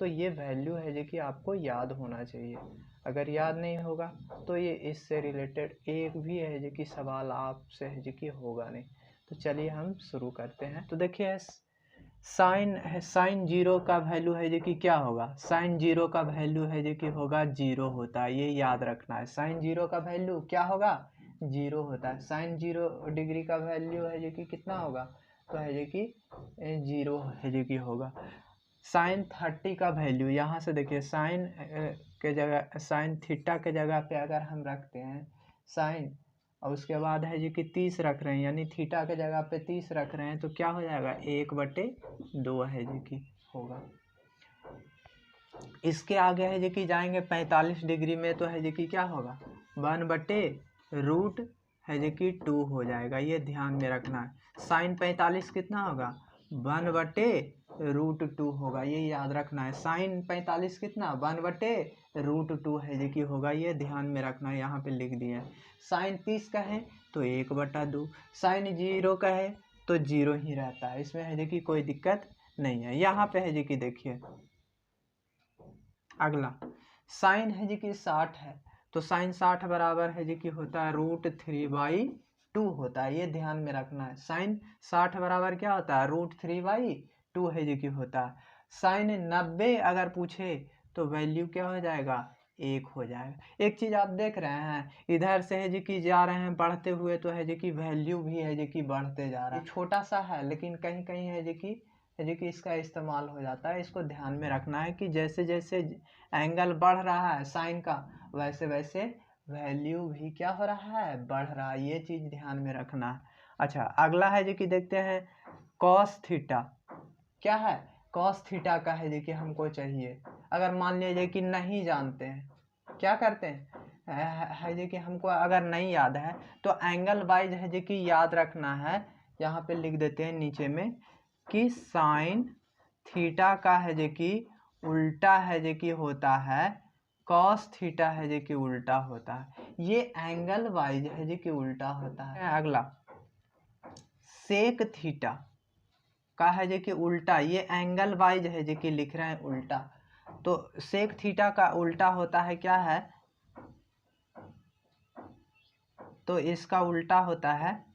तो ये वैल्यू है जो कि आपको याद होना चाहिए। अगर याद नहीं होगा तो ये इससे रिलेटेड एक भी है जो कि सवाल आपसे है जो कि होगा नहीं। तो चलिए हम शुरू करते हैं। तो देखिए साइन जीरो का वैल्यू है जो कि क्या होगा, साइन जीरो का वैल्यू है जो कि होगा जीरो होता है, ये याद रखना है। साइन जीरो का वैल्यू क्या होगा, जीरो होता है। साइन 0 डिग्री का वैल्यू है जो कि कितना होगा, तो है जो कि जीरो है जो कि होगा। साइन 30 का वैल्यू, यहाँ से देखिए साइन के जगह, साइन थीटा के जगह पे अगर हम रखते हैं साइन और उसके बाद है जो कि 30 रख रहे हैं, यानी थीटा के जगह पे 30 रख रहे हैं, तो क्या हो जाएगा 1/2 है जो कि होगा। इसके आगे है जो कि जाएंगे 45 डिग्री में, तो है जो कि क्या होगा 1/√2 है जो कि 2 हो जाएगा, ये ध्यान में रखना है। साइन 45 कितना होगा 1/√2 होगा, ये याद रखना है। साइन 45 कितना 1/√2 है जो कि होगा, ये ध्यान में रखना है, यहाँ पे लिख दिए। साइन 30 का है तो 1/2, साइन 0 का है तो 0 ही रहता है, इसमें है जो कि कोई दिक्कत नहीं है। यहाँ पे है जो कि देखिए अगला साइन है जो कि 60 है, तो साइन 60 बराबर है जो कि होता है √3/2 होता है, ये ध्यान में रखना है। साइन 60 बराबर क्या होता है √3/2 है जो कि होता है। साइन 90 अगर पूछे तो वैल्यू क्या हो जाएगा 1 हो जाएगा। एक चीज आप देख रहे हैं, इधर से है जो कि जा रहे हैं बढ़ते हुए, तो है जो कि वैल्यू भी है जो कि बढ़ते जा रहा है। छोटा सा है लेकिन कहीं कहीं है जो कि इसका इस्तेमाल हो जाता है। इसको ध्यान में रखना है कि जैसे जैसे एंगल बढ़ रहा है साइन का, वैसे वैसे वैल्यू भी क्या हो रहा है बढ़ रहा है, ये चीज ध्यान में रखना है। अच्छा अगला है जो कि देखते हैं कॉस थीटा, क्या है कॉस थीटा का है जो कि हमको चाहिए। अगर मान लीजिए कि नहीं जानते हैं, क्या करते हैं है जो कि हमको अगर नहीं याद है तो एंगल वाइज है जो कि याद रखना है। यहाँ पे लिख देते हैं नीचे में कि साइन थीटा का है जो कि उल्टा है जो कि होता है कॉस थीटा है जो कि उल्टा होता है, ये एंगल वाइज है जो कि उल्टा होता है। अगला सेक थीटा का है जो कि उल्टा, ये एंगल वाइज है जो कि लिख रहे हैं उल्टा, तो सेक थीटा का उल्टा होता है क्या है, तो इसका उल्टा होता है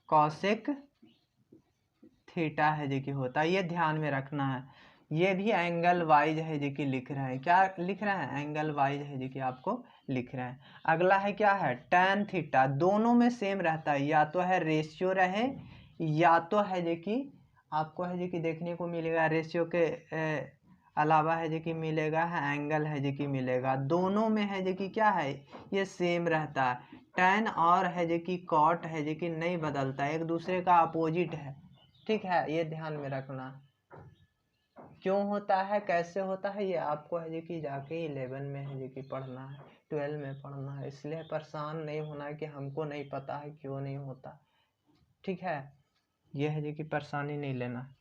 कॉसेक थीटा है जो कि होता है, ये ध्यान में रखना है। ये भी एंगल वाइज है जो कि लिख रहे हैं, क्या लिख रहे हैं एंगल वाइज है जो कि आपको लिख रहे हैं। अगला है क्या है टैन थीटा, दोनों में सेम रहता है, या तो है रेशियो रहे या तो है जो कि आपको है जो कि देखने को मिलेगा रेशियो के अलावा है जो कि मिलेगा है एंगल है जो कि मिलेगा, दोनों में है जो कि क्या है ये सेम रहता है। टैन और है जो कि कॉट है जो कि नहीं बदलता है, एक दूसरे का अपोजिट है, ठीक है, ये ध्यान में रखना। क्यों होता है कैसे होता है ये आपको है जो कि जाके 11 में है जो कि पढ़ना है, 12 में पढ़ना है, इसलिए परेशान नहीं होना है कि हमको नहीं पता है क्यों नहीं होता, ठीक है, ये है जो कि परेशानी नहीं लेना।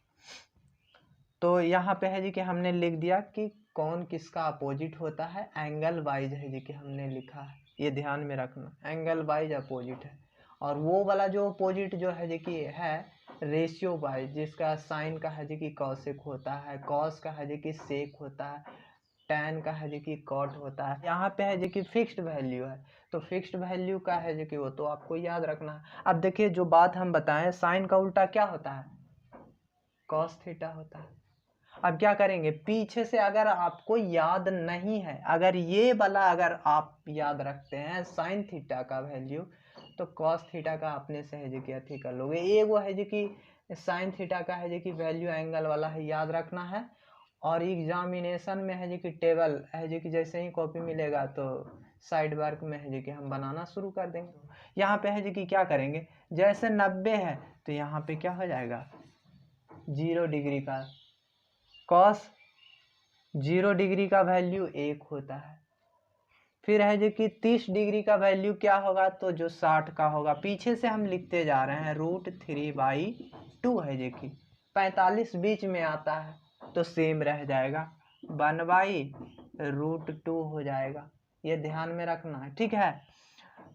तो यहाँ पे है जी कि हमने लिख दिया कि कौन किसका अपोजिट होता है, एंगल वाइज है जी कि हमने लिखा है, ये ध्यान में रखना, एंगल वाइज अपोजिट है। और वो वाला जो अपोजिट जो है जी कि है रेशियो वाइज, जिसका साइन का है जी कि कॉसेक होता है, कॉस का है जी कि सेक होता है, टैन का है जी कि कॉट होता है। यहाँ पे है जी कि फिक्स्ड वैल्यू है, तो फिक्स्ड वैल्यू का है जी कि वो तो आपको याद रखना है। अब देखिए जो बात हम बताएं, साइन का उल्टा क्या होता है कॉस थीटा होता है। अब क्या करेंगे पीछे से, अगर आपको याद नहीं है, अगर ये वाला अगर आप याद रखते हैं साइन थीटा का वैल्यू, तो कॉस थीटा का अपने से है जो कि अथी कर लोगे। ये वो है जो कि साइन थीटा का है जो कि वैल्यू एंगल वाला है, याद रखना है। और एग्जामिनेशन में है जो कि टेबल है जो कि जैसे ही कॉपी मिलेगा तो साइड वर्क में है जो कि हम बनाना शुरू कर देंगे। यहाँ पे है जो कि क्या करेंगे, जैसे 90 है तो यहाँ पे क्या हो जाएगा 0 डिग्री का, कॉस 0 डिग्री का वैल्यू 1 होता है। फिर है जो कि 30 डिग्री का वैल्यू क्या होगा, तो जो 60 का होगा, पीछे से हम लिखते जा रहे हैं √3/2 है जो कि 45 बीच में आता है तो सेम रह जाएगा 1/√2 हो जाएगा, ये ध्यान में रखना है, ठीक है।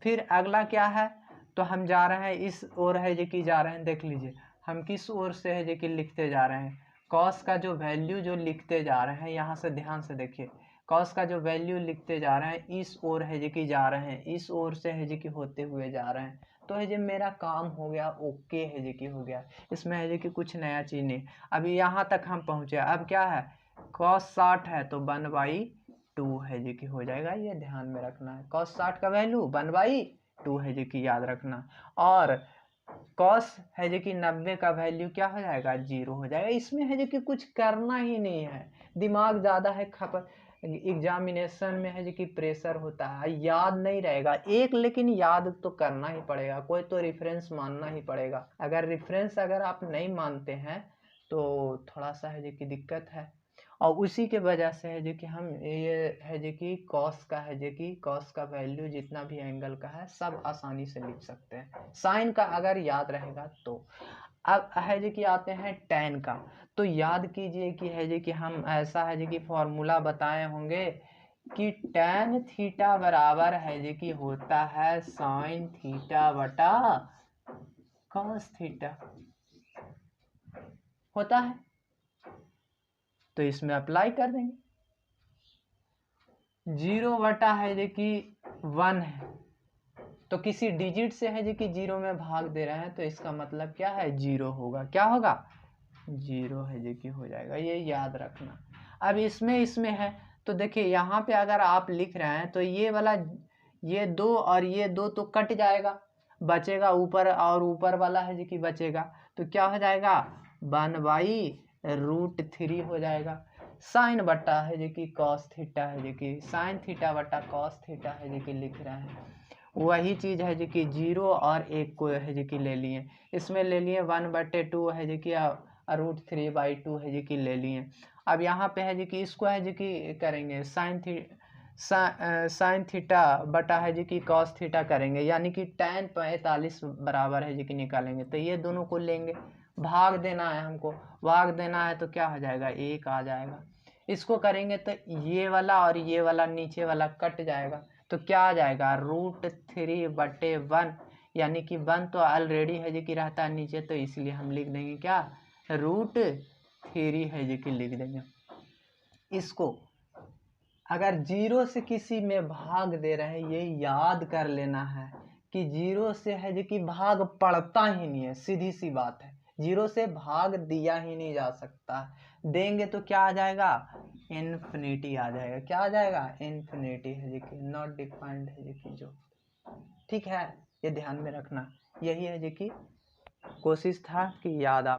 फिर अगला क्या है, तो हम जा रहे हैं इस ओर है जो कि जा रहे हैं, देख लीजिए हम किस ओर से है जो कि लिखते जा रहे हैं, कॉस का जो वैल्यू जो लिखते जा रहे हैं, यहाँ से ध्यान से देखिए, कॉस का जो वैल्यू लिखते जा रहे हैं इस ओर है जो कि जा रहे हैं, इस ओर से है जो कि होते हुए जा रहे हैं, तो है जो मेरा काम हो गया, ओके है जो कि हो गया, इसमें है जो कि कुछ नया चीज नहीं। अभी यहाँ तक हम पहुँचे, अब क्या है, कॉस 60 है तो 1/2 है जो कि हो जाएगा, ये ध्यान में रखना है। कॉस 60 का वैल्यू 1/2 है जो कि याद रखना, और कॉस है जो कि 90 का वैल्यू क्या हो जाएगा, 0 हो जाएगा। इसमें है जो कि कुछ करना ही नहीं है, दिमाग ज़्यादा है खपत, एग्जामिनेशन में है जो कि प्रेशर होता है, याद नहीं रहेगा एक, लेकिन याद तो करना ही पड़ेगा, कोई तो रेफरेंस मानना ही पड़ेगा। अगर रेफरेंस अगर आप नहीं मानते हैं तो थोड़ा सा है जो कि दिक्कत है, और उसी के वजह से है जो कि हम ये है जो कि कॉस का है जो कि कॉस का वैल्यू जितना भी एंगल का है सब आसानी से लिख सकते हैं, साइन का अगर याद रहेगा तो। अब है जो कि आते हैं टैन का, तो याद कीजिए कि है जो कि हम ऐसा है जो कि फॉर्मूला बताए होंगे कि टैन थीटा बराबर है जो कि होता है साइन थीटा बटा कॉस थीटा होता है, तो इसमें अप्लाई कर देंगे। 0 बटा है जो कि 1 है, तो किसी डिजिट से है जो कि 0 में भाग दे रहे हैं, तो इसका मतलब क्या है, 0 होगा, क्या होगा, 0 है जो कि हो जाएगा, ये याद रखना। अब इसमें है, तो देखिए यहाँ पे अगर आप लिख रहे हैं तो ये वाला, ये 2 और ये 2 तो कट जाएगा, बचेगा ऊपर, और ऊपर वाला है जो कि बचेगा, तो क्या हो जाएगा, 1/√3 हो जाएगा। साइन बट्टा है जो कि कॉस थीटा है जो कि साइन थीटा बट्टा कॉस थीटा है जो कि लिख रहे हैं, वही चीज़ है जो कि 0 और 1 को है जो कि ले लिए, इसमें ले लिए 1/2 है जो कि √3/2 है जो कि ले लिए। अब यहाँ पे है जो कि इसको है जो कि करेंगे साइन थीटा बटा है जो कि कॉस थीटा करेंगे, यानी कि tan 45 बराबर है जो कि निकालेंगे, तो ये दोनों को लेंगे, भाग देना है हमको, भाग देना है तो क्या हो जाएगा, 1 आ जाएगा। इसको करेंगे तो ये वाला और ये वाला नीचे वाला कट जाएगा, तो क्या आ जाएगा, √3/1, यानी कि 1 तो ऑलरेडी है जो कि रहता है नीचे, तो इसलिए हम लिख देंगे क्या, √3 है जो कि लिख देंगे। इसको अगर 0 से किसी में भाग दे रहे हैं, ये याद कर लेना है कि 0 से है जो कि भाग पड़ता ही नहीं है, सीधी सी बात है, 0 से भाग दिया ही नहीं जा सकता, देंगे तो क्या आ जाएगा, इन्फिनिटी आ जाएगा, क्या आ जाएगा, इन्फिनिटी है जो कि नॉट डिफाइंड है जो कि जो, ठीक है, ये ध्यान में रखना, यही है जो कि कोशिश था कि याद आ